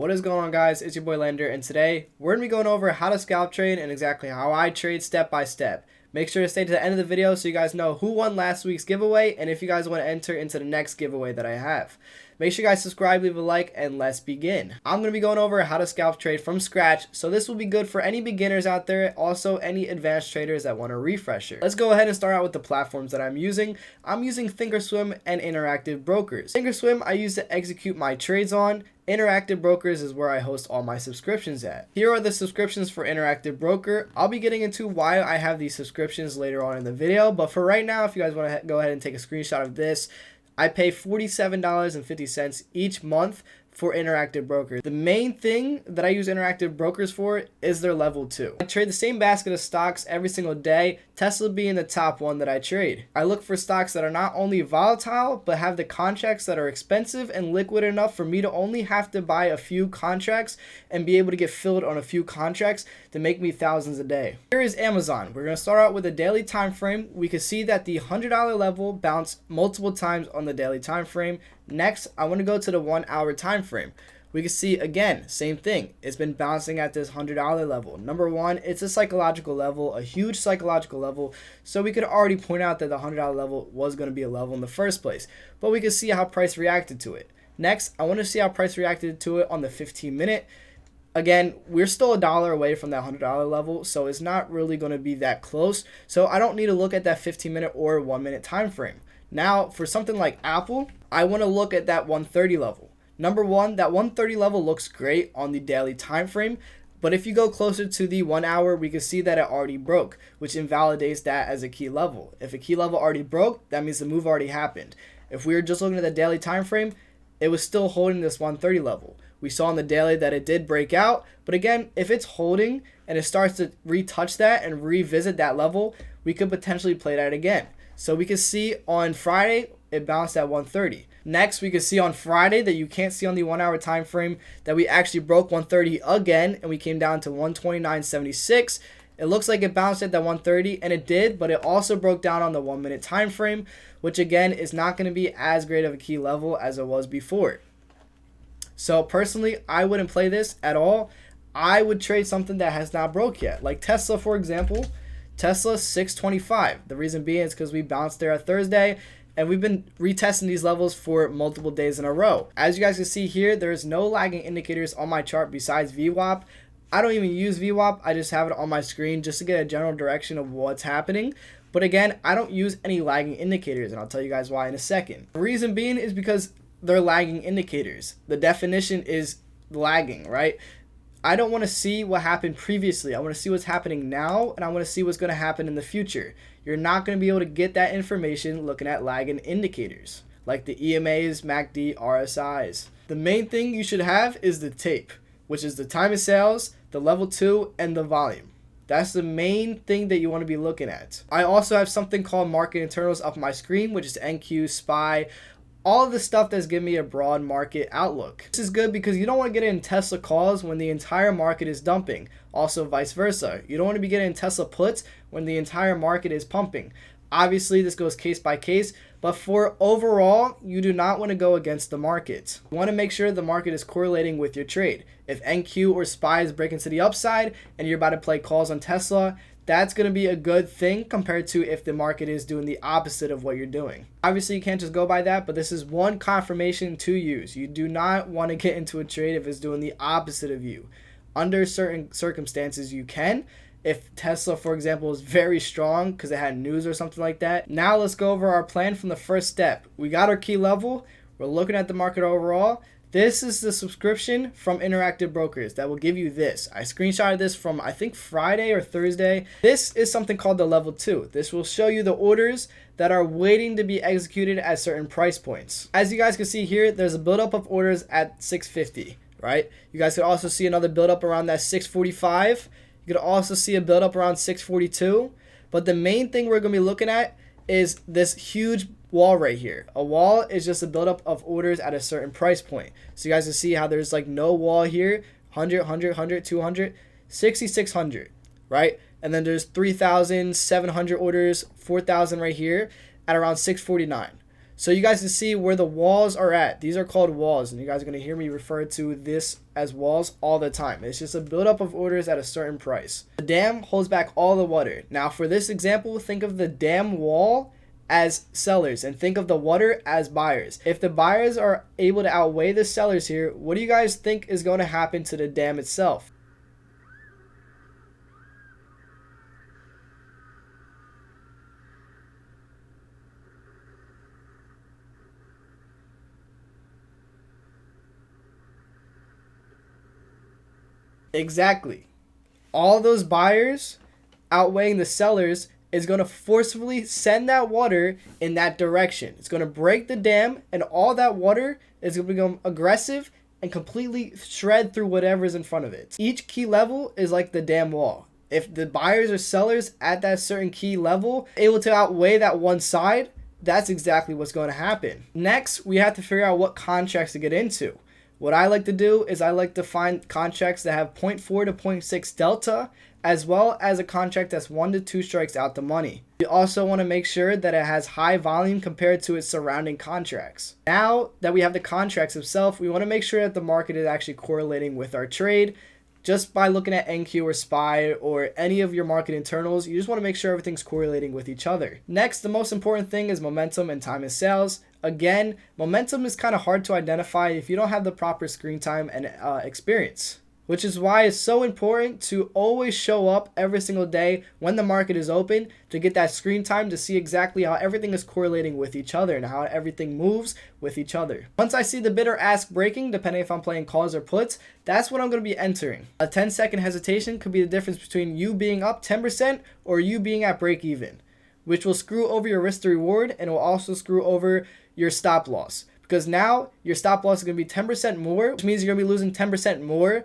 What is going on, guys? It's your boy Lander, and today we're going to be going over how to scalp trade and exactly how I trade step by step. Make sure to stay to the end of the video so you guys know who won last week's giveaway and if you guys want to enter into the next giveaway that I have. Make sure you guys subscribe, leave a like, and let's begin. I'm going to be going over how to scalp trade from scratch, so this will be good for any beginners out there, also any advanced traders that want a refresher. Let's go ahead and start out with the platforms that I'm using. I'm using Thinkorswim and Interactive Brokers. Thinkorswim I use to execute my trades on. Interactive Brokers is where I host all my subscriptions at. Here are the subscriptions for Interactive Broker. I'll be getting into why I have these subscriptions later on in the video, but for right now, if you guys want to go ahead and take a screenshot of this, I pay $47.50 each month for Interactive Brokers. The main thing that I use Interactive Brokers for is their level 2. I trade the same basket of stocks every single day, Tesla being the top one that I trade. I look for stocks that are not only volatile, but have the contracts that are expensive and liquid enough for me to only have to buy a few contracts and be able to get filled on a few contracts to make me thousands a day. Here is Amazon. We're going to start out with a daily time frame. We can see that the $100 level bounced multiple times on the daily time frame. Next, I want to go to the 1 hour time frame. We can see again, same thing. It's been bouncing at this $100 level. Number one, it's a psychological level, a huge psychological level. So we could already point out that the $100 level was going to be a level in the first place. But we can see how price reacted to it. Next, I want to see how price reacted to it on the 15-minute. Again, we're still $1 away from that $100 level, so it's not really going to be that close. So I don't need to look at that 15-minute or 1-minute time frame. Now, for something like Apple, I want to look at that 130 level. Number one, that 130 level looks great on the daily time frame, but if you go closer to the 1 hour, we can see that it already broke, which invalidates that as a key level. If a key level already broke, that means the move already happened. If we were just looking at the daily time frame, it was still holding this 130 level. We saw on the daily that it did break out, but again, if it's holding and it starts to retouch that and revisit that level, we could potentially play that again. So we can see on Friday, it bounced at 130. Next, we can see on Friday that you can't see on the 1 hour time frame that we actually broke 130 again, and we came down to 129.76. It looks like it bounced at that 130, and it did, but it also broke down on the 1 minute time frame, which again is not going to be as great of a key level as it was before. So personally, I wouldn't play this at all. I would trade something that has not broke yet, like Tesla, for example. Tesla 625. The reason being is because we bounced there at Thursday, and we've been retesting these levels for multiple days in a row. As you guys can see here, there's no lagging indicators on my chart besides VWAP. I don't even use VWAP. I just have it on my screen just to get a general direction of what's happening. But again, I don't use any lagging indicators, and I'll tell you guys why in a second. The reason being is because they're lagging indicators. The definition is lagging, right? I don't want to see what happened previously. I want to see what's happening now, and I want to see what's going to happen in the future. You're not going to be able to get that information looking at lagging indicators, like the EMAs, MACD, RSIs. The main thing you should have is the tape, which is the time of sales, the level 2, and the volume. That's the main thing that you want to be looking at. I also have something called market internals up my screen, which is NQ, SPY, all of the stuff that's giving me a broad market outlook. This is good because you don't want to get in Tesla calls when the entire market is dumping. Also vice versa. You don't want to be getting Tesla puts when the entire market is pumping. Obviously, this goes case by case, but for overall, you do not want to go against the market. You want to make sure the market is correlating with your trade. If NQ or SPY is breaking to the upside and you're about to play calls on Tesla, that's going to be a good thing compared to if the market is doing the opposite of what you're doing. Obviously, you can't just go by that, but this is one confirmation to use. You do not want to get into a trade if it's doing the opposite of you. Under certain circumstances, you can. If Tesla, for example, is very strong because it had news or something like that. Now let's go over our plan from the first step. We got our key level. We're looking at the market overall. This is the subscription from Interactive Brokers that will give you this. I screenshotted this from, I think, Friday or Thursday. This is something called the level 2. This will show you the orders that are waiting to be executed at certain price points. As you guys can see here, there's a buildup of orders at 650, right? You guys could also see another buildup around that 645. You could also see a buildup around 642. But the main thing we're going to be looking at is this huge wall right here. A wall is just a buildup of orders at a certain price point. So you guys can see how there's like no wall here. 100, 100, 100, 200, 6,600, right? And then there's 3,700 orders, 4,000 right here at around 649. So you guys can see where the walls are at. These are called walls, and you guys are going to hear me refer to this as walls all the time. It's just a buildup of orders at a certain price. The dam holds back all the water. Now for this example, think of the dam wall as sellers and think of the water as buyers. If the buyers are able to outweigh the sellers here, what do you guys think is going to happen to the dam itself? Exactly. All those buyers outweighing the sellers is going to forcefully send that water in that direction. It's going to break the dam, and all that water is going to become aggressive and completely shred through whatever is in front of it. Each key level is like the dam wall. If the buyers or sellers at that certain key level able to outweigh that one side, that's exactly what's going to happen. Next, we have to figure out what contracts to get into. What I like to do is I like to find contracts that have 0.4 to 0.6 delta, as well as a contract that's 1 to 2 strikes out the money. You also want to make sure that it has high volume compared to its surrounding contracts. Now that we have the contracts themselves, we want to make sure that the market is actually correlating with our trade. Just by looking at NQ or SPY or any of your market internals, you just want to make sure everything's correlating with each other. Next, the most important thing is momentum and time of sales. Again, momentum is kind of hard to identify if you don't have the proper screen time and experience, which is why it's so important to always show up every single day when the market is open to get that screen time to see exactly how everything is correlating with each other and how everything moves with each other. Once I see the bid or ask breaking, depending if I'm playing calls or puts, that's what I'm going to be entering. A 10-second hesitation could be the difference between you being up 10% or you being at break even, which will screw over your risk to reward, and it will also screw over your stop loss, because now your stop loss is going to be 10% more, which means you're going to be losing 10% more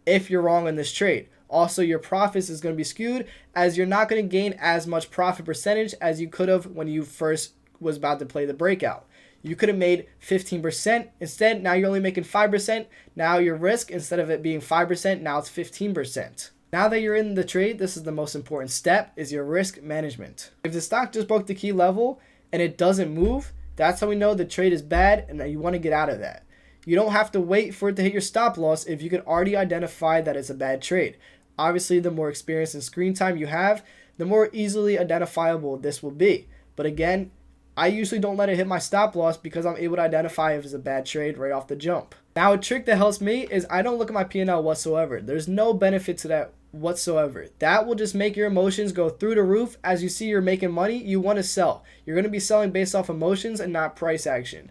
if you're wrong on this trade. Also, your profits is going to be skewed, as you're not going to gain as much profit percentage as you could have when you first was about to play the breakout. You could have made 15%. Instead, now you're only making 5%. Now your risk, instead of it being 5%, now it's 15%. Now that you're in the trade, this is the most important step, is your risk management. If the stock just broke the key level and it doesn't move, that's how we know the trade is bad and that you want to get out of that. You don't have to wait for it to hit your stop loss if you can already identify that it's a bad trade. Obviously, the more experience and screen time you have, the more easily identifiable this will be. But again, I usually don't let it hit my stop loss because I'm able to identify if it's a bad trade right off the jump. Now, a trick that helps me is I don't look at my P&L whatsoever. There's no benefit to that whatsoever. That will just make your emotions go through the roof. As you see you're making money, you want to sell. You're going to be selling based off emotions and not price action.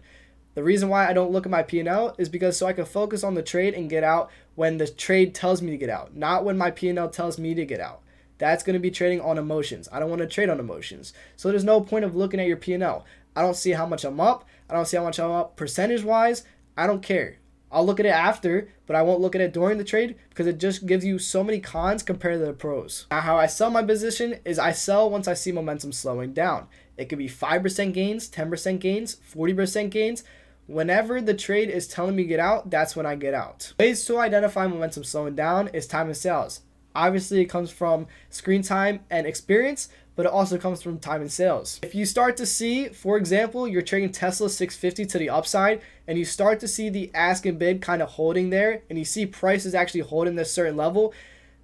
The reason why I don't look at my P&L is because so I can focus on the trade and get out when the trade tells me to get out, not when my P&L tells me to get out. That's going to be trading on emotions. I don't want to trade on emotions. So there's no point of looking at your P&L. I don't see how much I'm up. I don't see how much I'm up percentage-wise. I don't care. I'll look at it after, but I won't look at it during the trade because it just gives you so many cons compared to the pros. Now, how I sell my position is I sell once I see momentum slowing down. It could be 5% gains, 10% gains, 40% gains. Whenever the trade is telling me to get out, that's when I get out. Ways to identify momentum slowing down is time and sales. Obviously, it comes from screen time and experience, but it also comes from time and sales. If you start to see, for example, you're trading Tesla 650 to the upside, and you start to see the ask and bid kind of holding there, and you see prices actually holding this certain level,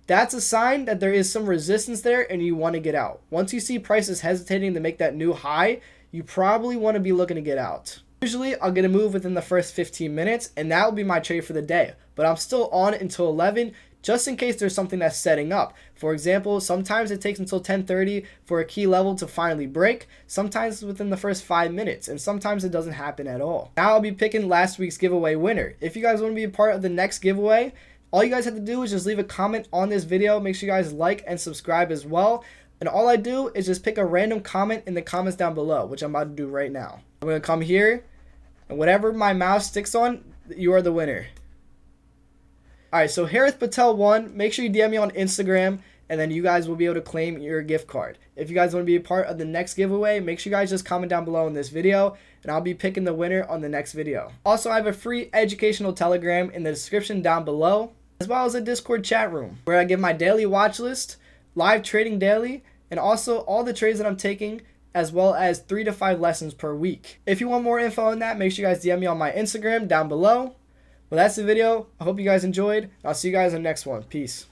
that's a sign that there is some resistance there and you want to get out. Once you see prices hesitating to make that new high, you probably want to be looking to get out. Usually, I'll get a move within the first 15 minutes, and that will be my trade for the day. But I'm still on until 11, just in case there's something that's setting up. For example, sometimes it takes until 10:30 for a key level to finally break. Sometimes it's within the first 5 minutes, and sometimes it doesn't happen at all. Now I'll be picking last week's giveaway winner. If you guys want to be a part of the next giveaway, all you guys have to do is just leave a comment on this video. Make sure you guys like and subscribe as well. And all I do is just pick a random comment in the comments down below, which I'm about to do right now. I'm going to come here, and whatever my mouse sticks on, you are the winner. Alright, so Harith Patel won. Make sure you DM me on Instagram, and then you guys will be able to claim your gift card. If you guys want to be a part of the next giveaway, make sure you guys just comment down below in this video, and I'll be picking the winner on the next video. Also, I have a free educational Telegram in the description down below, as well as a Discord chat room, where I give my daily watch list, live trading daily, and also all the trades that I'm taking as well as 3 to 5 lessons per week. If you want more info on that, make sure you guys DM me on my Instagram down below. Well, that's the video. I hope you guys enjoyed. I'll see you guys in the next one. Peace.